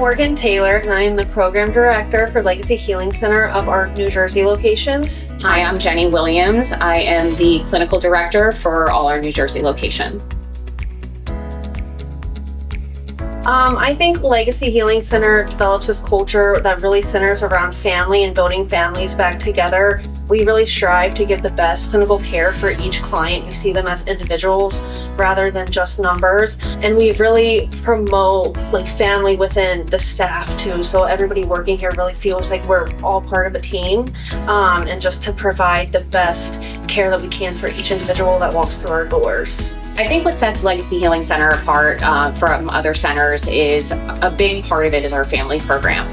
Morgan Taylor, and I am the Program Director for Legacy Healing Center of our New Jersey locations. Hi, I'm Jenny Williams. I am the Clinical Director for all our New Jersey locations. I think Legacy Healing Center develops this culture that really centers around family and building families back together. We really strive to give the best clinical care for each client. We see them as individuals rather than just numbers. And we really promote family within the staff too. So everybody working here really feels like we're all part of a team, and just to provide the best care that we can for each individual that walks through our doors. I think what sets Legacy Healing Center apart from other centers is a big part of it is our family program.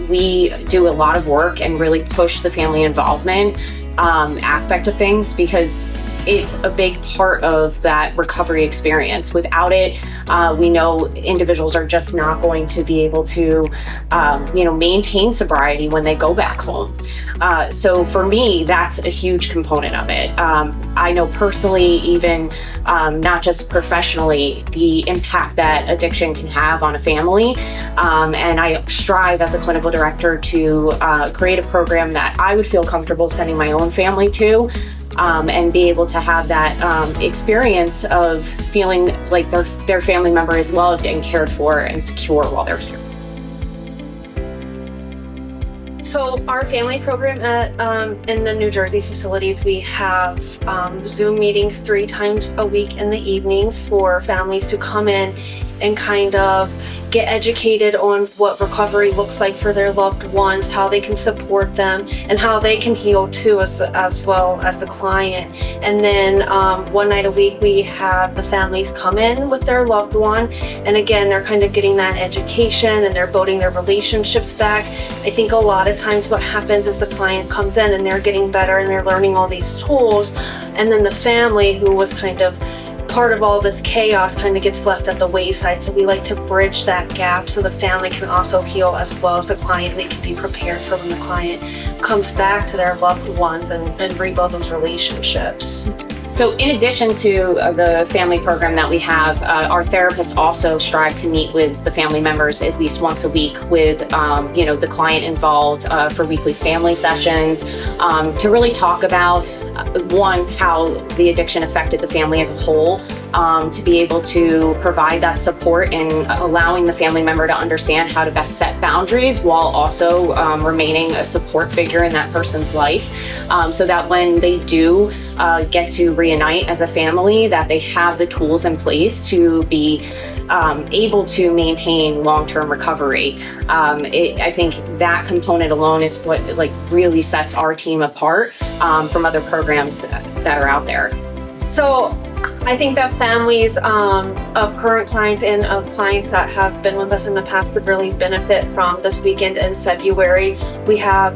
We do a lot of work and really push the family involvement aspect of things because it's a big part of that recovery experience. Without it, we know individuals are just not going to be able to, maintain sobriety when they go back home. So for me, that's a huge component of it. I know personally, even not just professionally, the impact that addiction can have on a family. And I strive as a clinical director to create a program that I would feel comfortable sending my own family to. And be able to have that experience of feeling like their family member is loved and cared for and secure while they're here. So our family program in the New Jersey facilities, we have Zoom meetings 3 times a week in the evenings for families to come in and kind of get educated on what recovery looks like for their loved ones, how they can support them, and how they can heal too as well as the client. And then 1 night a week we have the families come in with their loved one, and again they're kind of getting that education and they're building their relationships back. I think a lot of times what happens is the client comes in and they're getting better and they're learning all these tools, and then the family who was kind of part of all this chaos kind of gets left at the wayside. So we like to bridge that gap so the family can also heal as well as the client. They can be prepared for when the client comes back to their loved ones and rebuild those relationships. So in addition to the family program that we have, our therapists also strive to meet with the family members at least once a week with, the client involved for weekly family sessions to really talk about one, how the addiction affected the family as a whole, to be able to provide that support and allowing the family member to understand how to best set boundaries while also remaining a support figure in that person's life, so that when they do get to reunite as a family, that they have the tools in place to be able to maintain long-term recovery. I think that component alone is what really sets our team apart from other programs that are out there. So I think that families of current clients and of clients that have been with us in the past would really benefit from this weekend in February. We have,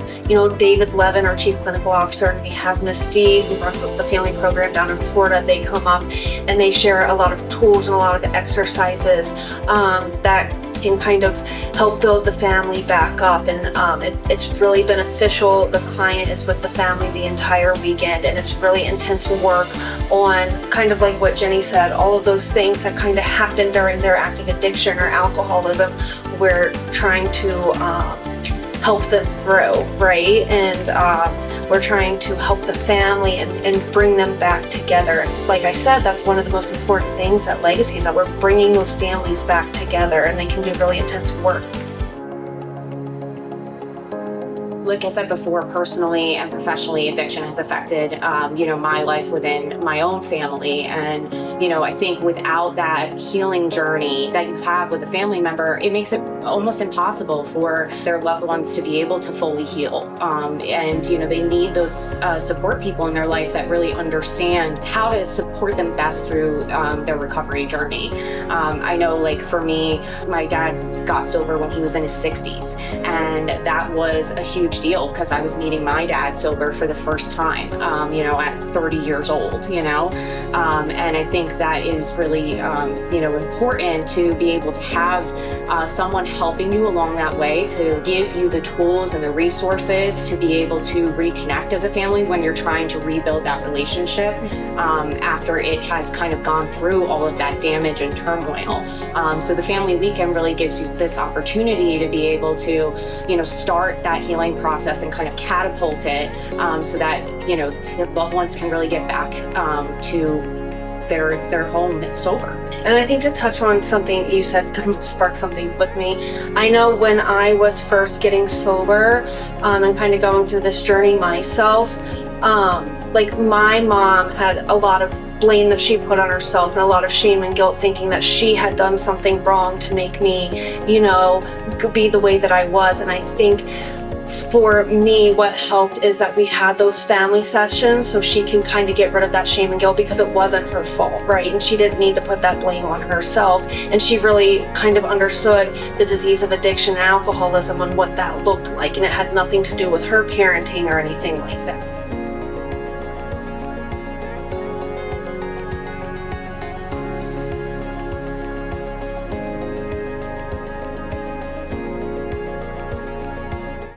David Levin, our Chief Clinical Officer, and we have Miss Dee, who runs the family program down in Florida. They come up and they share a lot of tools and a lot of exercises that can kind of help build the family back up, and it's really beneficial. The client is with the family the entire weekend, and it's really intense work on kind of like what Jenny said, all of those things that kind of happen during their active addiction or alcoholism. We're trying to help them through, right? And we're trying to help the family and bring them back together. Like I said, that's one of the most important things at Legacy, is that we're bringing those families back together and they can do really intense work. Like I said before, personally and professionally, addiction has affected, my life within my own family. And, I think without that healing journey that you have with a family member, it makes it almost impossible for their loved ones to be able to fully heal. And they need those support people in their life that really understand how to support them best through their recovery journey. I know, for me, my dad got sober when he was in his 60s, and that was a huge deal because I was meeting my dad sober for the first time, at 30 years old, and I think that is really, important to be able to have someone helping you along that way to give you the tools and the resources to be able to reconnect as a family when you're trying to rebuild that relationship after it has kind of gone through all of that damage and turmoil. So the family weekend really gives you this opportunity to be able to, start that healing process and kind of catapult it so that, the loved ones can really get back to their home that's sober. And I think to touch on something you said kind of sparked something with me. I know when I was first getting sober and kind of going through this journey myself, like my mom had a lot of blame that she put on herself and a lot of shame and guilt, thinking that she had done something wrong to make me, be the way that I was. And I think for me, what helped is that we had those family sessions so she can kind of get rid of that shame and guilt, because it wasn't her fault, right? And she didn't need to put that blame on herself. And she really kind of understood the disease of addiction and alcoholism and what that looked like. And it had nothing to do with her parenting or anything like that.